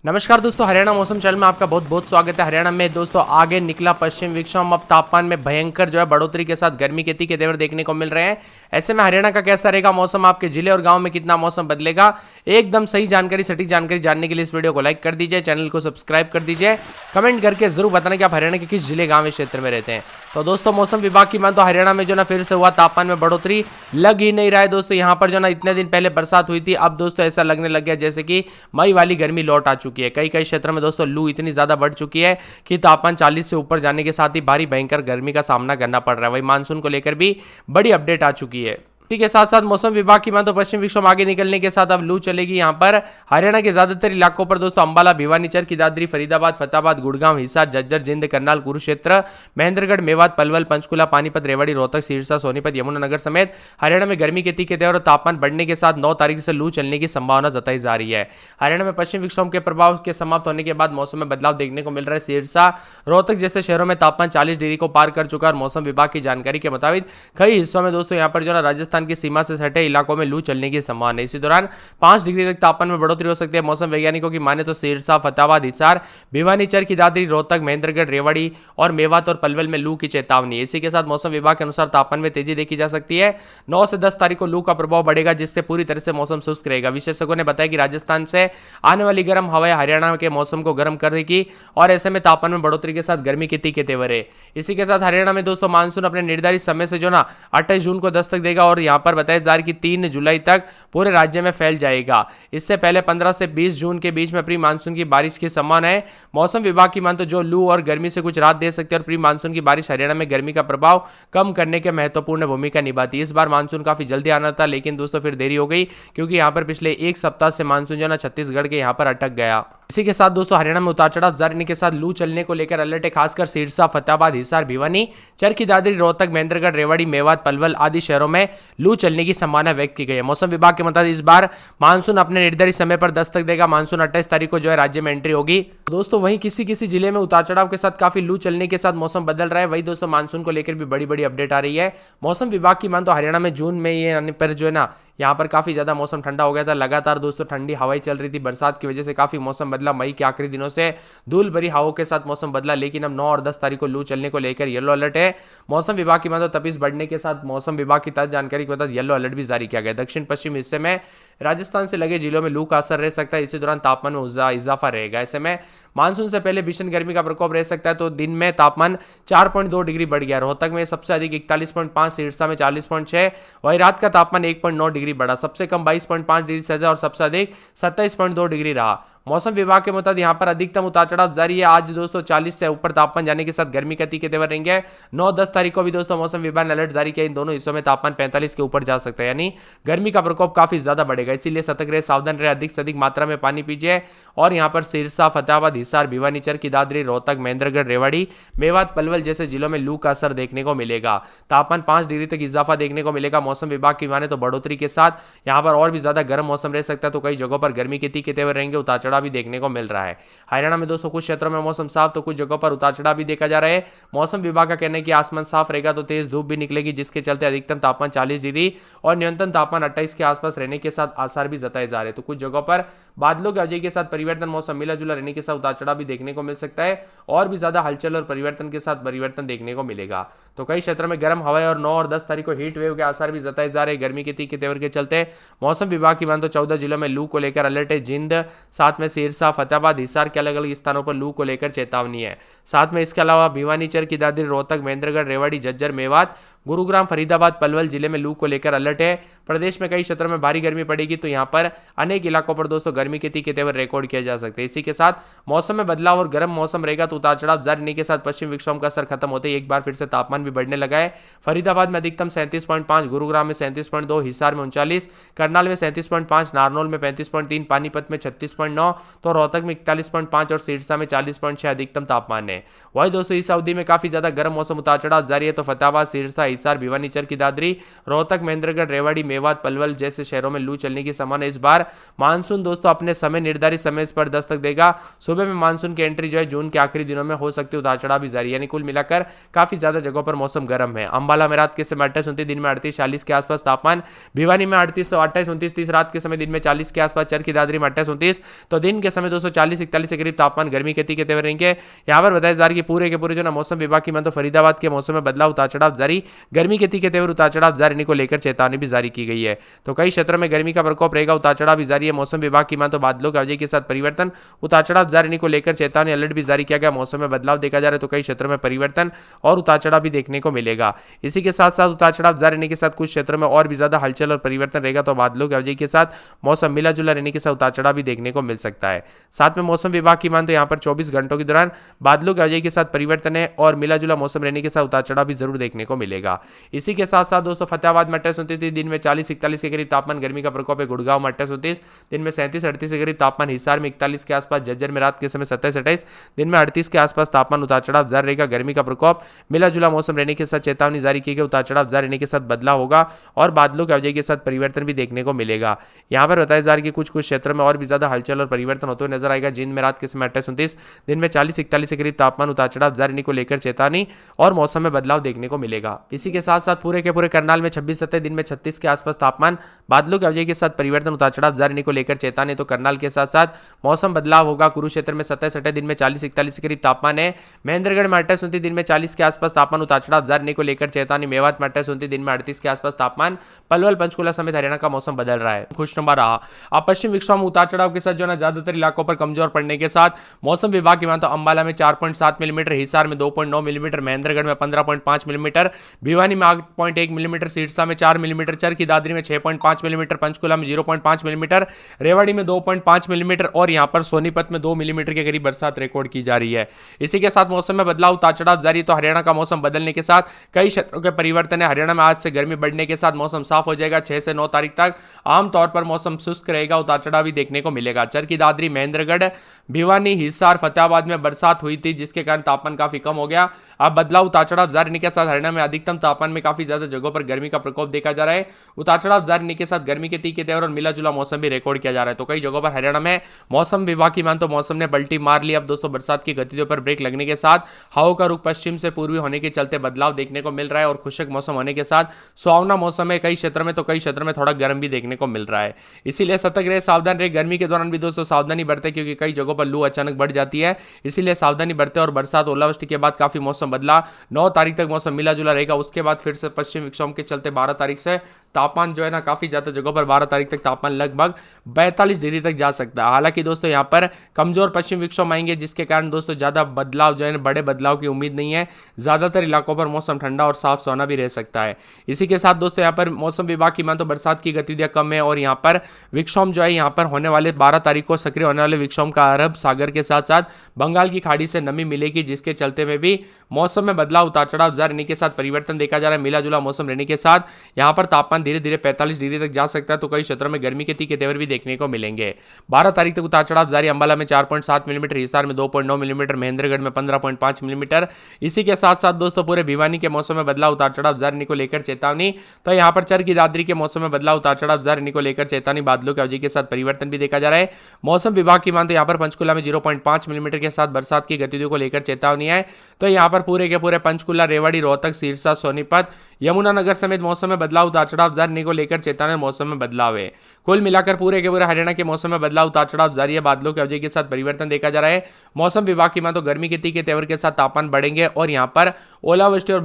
नमस्कार दोस्तों, हरियाणा मौसम चैनल में आपका बहुत बहुत स्वागत है। हरियाणा में दोस्तों आगे निकला पश्चिम विक्षोभ, अब तापमान में भयंकर जो है बढ़ोतरी के साथ गर्मी के तीखे तेवर देखने को मिल रहे हैं। ऐसे में हरियाणा का कैसा रहेगा मौसम, आपके जिले और गांव में कितना मौसम बदलेगा, एकदम सही जानकारी, सटीक जानकारी जानने के लिए इस वीडियो को लाइक कर दीजिए, चैनल को सब्सक्राइब कर दीजिए, कमेंट करके जरूर बताना कि आप हरियाणा के किस जिले गाँव क्षेत्र में रहते हैं। तो दोस्तों मौसम विभाग की मान तो हरियाणा में जो ना फिर से हुआ तापमान में बढ़ोतरी, लग ही नहीं रहा है दोस्तों। यहाँ पर जो ना इतने दिन पहले बरसात हुई थी, अब दोस्तों ऐसा लगने लग गया जैसे कि मई वाली गर्मी लौट आ चुकी है। कई कई क्षेत्र में दोस्तों लू इतनी ज्यादा बढ़ चुकी है कि तापमान 40 से ऊपर जाने के साथ ही भारी भयंकर गर्मी का सामना करना पड़ रहा है। वही मानसून को लेकर भी बड़ी अपडेट आ चुकी है। इसी के साथ साथ मौसम विभाग की मान तो पश्चिम विक्षोभ आगे निकलने के साथ अब लू चलेगी। यहाँ पर हरियाणा के ज्यादातर इलाकों पर दोस्तों अंबाला, भिवानी, चरखी दादरी, फरीदाबाद, फतेहाबाद, गुड़गांव, हिसार, झज्जर, जिंद, करनाल, कुरुक्षेत्र, महेंद्रगढ़, मेवात, पलवल, पंचकुला, पानीपत, रेवाड़ी, रोहतक, सिरसा, सोनीपत, यमुनानगर समेत हरियाणा में गर्मी के तीखे तेवर और तापमान बढ़ने के साथ 9 तारीख से लू चलने की संभावना जताई जा रही है। हरियाणा में पश्चिम विक्षोभ के प्रभाव के समाप्त होने के बाद मौसम में बदलाव देखने को मिल रहा है। सिरसा, रोहतक जैसे शहरों में तापमान 40 डिग्री को पार कर चुका है और मौसम विभाग की जानकारी के मुताबिक कई हिस्सों में दोस्तों यहाँ पर जो ना राजस्थान की सीमा से सटे इलाकों में लू चलने की संभावना है। इसी दौरान 5 डिग्री तक तापमान में बढ़ोतरी हो सकती है। मौसम वैज्ञानिकों की माने तो सिरसा, फतेहाबाद, हिसार, भिवानी, चरखी दादरी, रोहतक, महेंद्रगढ़, रेवाड़ी और मेवात और पलवल में लू की चेतावनी है। इसी के साथ मौसम विभाग के अनुसार तापमान में तेजी देखी जा सकती है। 9 से 10 तारीख को लू का प्रभाव बढ़ेगा, जिससे पूरी तरह से मौसम शुष्क रहेगा। विशेषज्ञों ने बताया कि राजस्थान से आने वाली गर्म हवाएं हरियाणा के मौसम को गर्म कर देगी और ऐसे में तापमान में बढ़ोतरी के साथ गर्मी के तीखे तेवर है। इसी के साथ हरियाणा में दोस्तों मानसून अपने निर्धारित समय से जो ना 28 जून को दस्तक देगा और यहां पर बताया जा रहा है कि 3 जुलाई तक पूरे राज्य में फैल जाएगा। इससे पहले 15 से 20 जून के बीच में प्री मानसून की बारिश की संभावना है। मौसम विभाग की मान तो जो लू और गर्मी से कुछ राहत दे सकती है और प्री मानसून की बारिश हरियाणा में गर्मी का प्रभाव कम करने के महत्वपूर्ण भूमिका निभाती है। इस बार मानसून काफी जल्दी आना था, लेकिन दोस्तों फिर देरी हो गई क्योंकि यहाँ पर पिछले एक सप्ताह से मानसून जो ना छत्तीसगढ़ के यहाँ पर अटक गया। इसी के साथ दोस्तों हरियाणा में उतार चढ़ाव जारी रहने के साथ लू चलने को लेकर अलर्ट है। खासकर सिरसा, फतेहाबाद, हिसार, भिवानी, चरखी दादरी, रोहतक, महेंद्रगढ़, रेवाड़ी, मेवात, पलवल आदि शहरों में लू चलने की संभावना व्यक्त की गई है। मौसम विभाग के मुताबिक इस बार मानसून अपने निर्धारित समय पर दस्तक देगा। मानसून 28 तारीख को जो है राज्य में एंट्री होगी। दोस्तों वहीं किसी किसी जिले में उतार चढ़ाव के साथ काफी लू चलने के साथ मौसम बदल रहा है। वही दोस्तों मानसून को लेकर भी बड़ी बड़ी अपडेट आ रही है। मौसम विभाग की मान तो हरियाणा में जून में ये आने पर जो है ना यहाँ पर काफी ज्यादा मौसम ठंडा हो गया था। लगातार दोस्तों ठंडी हवाएं चल रही थी, बरसात की वजह से काफी मौसम बदला। मई के आखिरी दिनों से धूल भरी हवाओं के साथ मौसम बदला, लेकिन अब 9 और 10 तारीख को लू चलने को लेकर येलो अलर्ट है। मौसम विभाग की मान तो तपिश बढ़ने के साथ मौसम विभाग की ताजा जानकारी के बाद येलो अलर्ट भी जारी किया गया। दक्षिण पश्चिम हिस्से में राजस्थान से लगे जिलों में लू का असर रह सकता है। इसी दौरान तापमान में इजाफा रहेगा। ऐसे में मानसून से पहले भीषण गर्मी का प्रकोप रह सकता है। तो दिन में तापमान 4.2 डिग्री बढ़ गया। रोहतक में सबसे अधिक 41.5, सिरसा में 40.6, वही रात का तापमान 1.9 डिग्री बढ़ा। सबसे कम 22.5 डिग्री सेल्सियस और सबसे अधिक 27.2 डिग्री रहा। मौसम विभाग के मुताबिक यहाँ पर अधिकतम उतार चढ़ाव जारी है। आज दोस्तों 40 से ऊपर तापमान जाने के साथ गर्मी का तीखे तेवर रहेंगे। 9-10 तारीख को भी दोस्तों मौसम विभाग ने अलर्ट जारी किया। इन दोनों हिस्सों में तापमान 45 के ऊपर जा सकता है, यानी गर्मी का प्रकोप काफी ज्यादा बढ़ेगा। इसीलिए सतर्क रहे, सावधान रहे, अधिक से अधिक मात्रा में पानी पीजिए। और यहाँ पर सिरसा, फतेहाबाद, हिसार, भिवानी, चरखी दादरी, रोहतक, महेंद्रगढ़, रेवाड़ी, मेवात, पलवल जैसे जिलों में लू का असर देखने को मिलेगा। तापमान 5 डिग्री तक इजाफा देखने को मिलेगा। मौसम विभाग की माने तो बढ़ोतरी के साथ यहाँ पर और भी ज्यादा गर्म मौसम रह सकता है। तो कई जगहों पर गर्मी के तीखे तेवर रहेंगे, उतार चढ़ाव भी देखने को मिल रहा है। हरियाणा में दोस्तों कुछ क्षेत्रों में मौसम साफ तो कुछ जगहों पर उतार चढ़ाव भी देखा जा रहा है। मौसम विभाग का कहना है कि आसमान साफ रहेगा तो तेज धूप भी निकलेगी, जिसके चलते अधिकतम तापमान 40 डिग्री और न्यूनतम तापमान 28 के आसपास रहने के साथ आसार भी जताए जा रहे हैं। तो कुछ जगहों पर बादलों की वजह के साथ परिवर्तन, मौसम मिला जुला रहने के साथ उतार चढ़ाव भी देखने को मिल सकता है और भी ज्यादा हलचल और परिवर्तन के साथ परिवर्तन देखने को मिलेगा। तो कई क्षेत्रों में गर्म हवाएं और 9 और 10 तारीख को हीट वेव के आसार भी जताए जा रहे हैं। गर्मी के तीखे तेवर के चलते मौसम विभाग की मान तो 14 जिलों में लू को लेकर अलर्ट है। जिंद, साथ में सिरसा, फतेहाबाद, हिसार के अलग अलग स्थानों पर लू को लेकर चेतावनी है। साथ में इसके अलावा भिवानी, चरखी दादरी, रोहतक, महेंद्रगढ़, रेवाड़ी, झज्जर, मेवात, गुरुग्राम, फरीदाबाद, पलवल जिले में लू को लेकर अलर्ट है। प्रदेश में कई क्षेत्रों में भारी गर्मी पड़ेगी, तो यहाँ पर अनेक इलाकों पर दोस्तों गर्मी के तीखे तेवर रिकॉर्ड किए जा सकते हैं। इसी के साथ मौसम में बदलाव और गर्म मौसम रहेगा, तो उतार चढ़ाव जारी रहने के साथ पश्चिम विक्षोभ का असर खत्म होते ही एक बार फिर से तापमान भी बढ़ने लगा है। फरीदाबाद में अधिकतम 37.5, गुरुग्राम में 37.2, हिसार में 39, करनाल में 37.5, नारनौल में 35.3, पानीपत में 36.9, तो रोहतक में 41.5 और सिरसा में 40.6 अधिकतम तापमान है। वही दोस्तों इस अवधि में काफी ज्यादा गर्म मौसम उतार चढ़ाव जारी है। तो फतेहाबाद, सिरसा, हिसार, भिवानी, चरखी दादरी, रोहतक, महेंद्रगढ़, रेवाड़ी, मेवात, पलवल जैसे शहरों में लू चलने की संभावना। इस बार मानसून दोस्तों अपने समय निर्धारित समय पर दस्तक देगा। सुबह में मानसून की एंट्री जो है जून के आखिरी दिनों में हो सकती है। उतार चढ़ाव भी जारी, यानी कुल मिलाकर काफी ज्यादा जगहों पर मौसम गर्म है। अंबाला में रात के समय 28-29, दिन में 38-40 के आसपास तापमान। भिवानी में 38-29, 30 रात के समय, दिन में 40 के आसपास। चरखी दादरी में 28-29, तो दिन के समय दोस्तों 40-41 के करीब तापमान गर्मी के तीखे तेवर रहेंगे। यहाँ पर बताया जा रहा है कि पूरे के पूरे जो ना मौसम विभाग की माने तो फरीदाबाद के मौसम में बदलाव उतार चढ़ाव जारी, गर्मी के तीखे तेवर उतार चढ़ाव जारी को लेकर चेतावनी भी जारी की गई है। तो कई क्षेत्रों में गर्मी का प्रकोप रहेगा, उतार चढ़ाव भी जारी है। मौसम विभाग की माने तो बादलों के अवधि के साथ परिवर्तन, उतार चढ़ाव जारी को लेकर चेतावनी अलर्ट भी जारी किया गया। मौसम में बदलाव देखा जा रहा है तो कई क्षेत्रों में परिवर्तन और उतार चढ़ाव भी देखने को मिलेगा। इसी के साथ साथ उतार चढ़ाव जारी रहने के साथ कुछ क्षेत्रों में और भी ज्यादा हलचल और परिवर्तन रहेगा। तो बादलों की अवधि के साथ मौसम मिला जुला रहने के साथ उतार चढ़ाव भी देखने को मिल सकता है। साथ में मौसम विभाग की माने तो यहाँ पर 24 घंटों के दौरान बादलों की अवधि के साथ परिवर्तन है और मिला जुला मौसम रहने के साथ उतार चढ़ाव भी जरूर देखने को मिलेगा। इसी के साथ साथ दोस्तों फतेहाबाद में 28-29 दिन में 40-41 के करीब तापमान गर्मी का प्रकोप है। गुड़गांव में 28-29 दिन में 37-38 के करीब तापमान, हिसार में 41 के आसपास, जज्जर में रात के समय 27-28 दिन में 38 के आसपास तापमान उतार चढ़ाव जारी रहेगा। गर्मी का प्रकोप मिला जुला मौसम रहने के साथ चेतावनी जारी की गई। उतार चढ़ाव जारी रहने के साथ बदलाव होगा और बादलों की अवधि के साथ परिवर्तन भी देखने को मिलेगा। यहाँ पर बताया जा रहा है कि कुछ क्षेत्रों में और भी ज्यादा हलचल और परिवर्तन होते हुए नजर आएगा। जिन में रात के समय 28-29 दिन में 40-41 के करीब तापमान, उतार चढ़ाव जारी को लेकर चेतावनी और मौसम में बदलाव देखने को मिलेगा। इसी के साथ साथ पूरे के पूरे करनाल में 26-27 दिन में 36 के आसपास तापमान, बादलों की अवधि के साथ परिवर्तन, उतार चढ़ाव जारी को लेकर चेतावनी। तो करनाल के साथ साथ मौसम बदलाव होगा। कुरुक्षेत्र में 27-28 दिन में 40-41 के करीब तापमान है। महेंद्रगढ़ में 28-29 दिन में 40 के आसपास तापमान, उतार चढ़ाव जारी को लेकर चेतावनी। मेवात में 28-29 दिन में 38 के आसपास तापमान। पलवल पंचकुला समेत हरियाणा का मौसम बदल रहा है, खुशनुमा रहा। अब पश्चिम विक्षोभ में उतार चढ़ाव के साथ जो है ज्यादातर इलाकों पर कमजोर पड़ने के साथ मौसम विभाग की माने तो अंबाला में 4.7 मिलीमीटर, हिसार में 2.9 मिलीमीटर, महेंद्रगढ़ में 15.5 मिलीमीटर, भिवानी में 8.1 मिलीमीटर, सिरसा में 4 मिलीमीटर, चरखी दादरी में 6.5 मिलीमीटर, पंचकुला में 0.5 मिलीमीटर, रेवाड़ी में 2.5 मिलीमीटर और यहां पर सोनीपत में 2 मिलीमीटर के करीब बरसात रिकॉर्ड की जा रही है। इसी के साथ मौसम में बदलाव, उतार चढ़ाव जारी। तो हरियाणा का मौसम बदलने के साथ कई क्षेत्रों के परिवर्तन है। हरियाणा में आज से गर्मी बढ़ने के साथ मौसम साफ हो जाएगा। 6 से 9 तारीख तक आमतौर पर मौसम शुष्क रहेगा, उतार चढ़ाव भी देखने को मिलेगा। चरखी दादरी, महेंद्रगढ़, भिवानी, हिसार, फतेहाबाद में बरसात हुई थी जिसके कारण तापमान काफी कम हो गया। अब बदलाव, उतार चढ़ाव जारी रहने के साथ हरियाणा में अधिकतम तापमान में काफी ज्यादा जगहों पर गर्मी का प्रकोप देखा जा रहा है। उतार चढ़ाव जारी रहने के साथ गर्मी के तीखे तेवर और मिला जुला मौसम भी रिकॉर्ड किया जा रहा है। तो कई जगहों पर हरियाणा में मौसम विभाग की मान तो मौसम ने पलटी मार ली। अब दोस्तों बरसात की गतिविधियों पर ब्रेक लगने के साथ हवाओं का रुख पश्चिम से पूर्वी होने के चलते बदलाव देखने को मिल रहा है और खुशक मौसम होने के साथ सुहावना मौसम है कई क्षेत्रों में, तो कई क्षेत्रों में थोड़ा गर्म भी देखने को मिल रहा है। इसीलिए सतर्क रहे, सावधान रहे। गर्मी के दौरान भी दोस्तों सावधानी बरते क्योंकि कई जगहों पर लू अचानक बढ़ जाती है, इसीलिए सावधानी बरते। और बरसात ओलावृष्टि के बाद काफी मौसम बदला। 9 तारीख तक मौसम मिला जुला रहेगा। उसके बाद फिर से पश्चिम विक्षोभ के चलते 12 तारीख से तापमान जो है ना काफी ज्यादा जगहों पर 12 तारीख तक तापमान लगभग 42 डिग्री तक जा सकता है। हालांकि दोस्तों यहाँ पर कमजोर पश्चिम विक्षोभ आएंगे जिसके कारण दोस्तों ज्यादा बदलाव जो है बड़े बदलाव की उम्मीद नहीं है। ज्यादातर इलाकों पर मौसम ठंडा और साफ सुहाना भी रह सकता है। इसी के साथ दोस्तों यहाँ पर मौसम विभाग की मान तो बरसात की गतिविधियां कम है और यहाँ पर विक्षोभ जो है यहाँ पर होने वाले 12 तारीख को सक्रिय होने वाले विक्षोभ का अरब सागर के साथ साथ बंगाल की खाड़ी से नमी मिलेगी जिसके चलते में भी मौसम में बदलाव, उतार चढ़ाव जारी रहने के साथ परिवर्तन देखा जा रहा है। मिला जुला मौसम रहने के साथ यहाँ पर तापमान धीरे धीरे 45 डिग्री तक जा सकता है। तो कई क्षेत्रों में गर्मी के तीखे तेवर भी देखने को मिलेंगे। 12 तारीख तक उतार चढ़ाव जारी। अंबाला में 4.7 मिलीमीटर, हिसार में 2.9 मिलीमीटर, महेंद्रगढ़ में 15.5 मिलीमीटर। इसी के साथ साथ दोस्तों पूरे भिवानी के मौसम में बदलाव, उतार चढ़ाव जारी को लेकर चेतावनी। तो यहाँ पर चरखी दादरी के मौसम में बदलाव, उतार चढ़ाव जारी को लेकर चेतावनी। बादलों की अवधि के साथ परिवर्तन भी देखा जा रहा है। मौसम विभाग की मान तो यहाँ पर पंचकुला में 0.5 मिलीमीटर के साथ बरसात की गतिविधियों को लेकर चेतावनी है। तो यहाँ पर पूरे के पूरे पंचकुला, रेवाड़ी, रोहतक, सिरसा, सोनीपत, यमुनानगर समेत मौसम में बदलाव, उतार चढ़ाव जारी को लेकर चेतावनी। मौसम में बदलाव है। कुल मिलाकर पूरे के पूरे हरियाणा के मौसम में बदलाव, उतार चढ़ाव जारी है। बादलों की अवधि के साथ परिवर्तन देखा जा रहा है। मौसम विभाग की मान तो गर्मी के तीखे तेवर के साथ तापमान बढ़ेंगे और यहाँ पर ओलावृष्टि और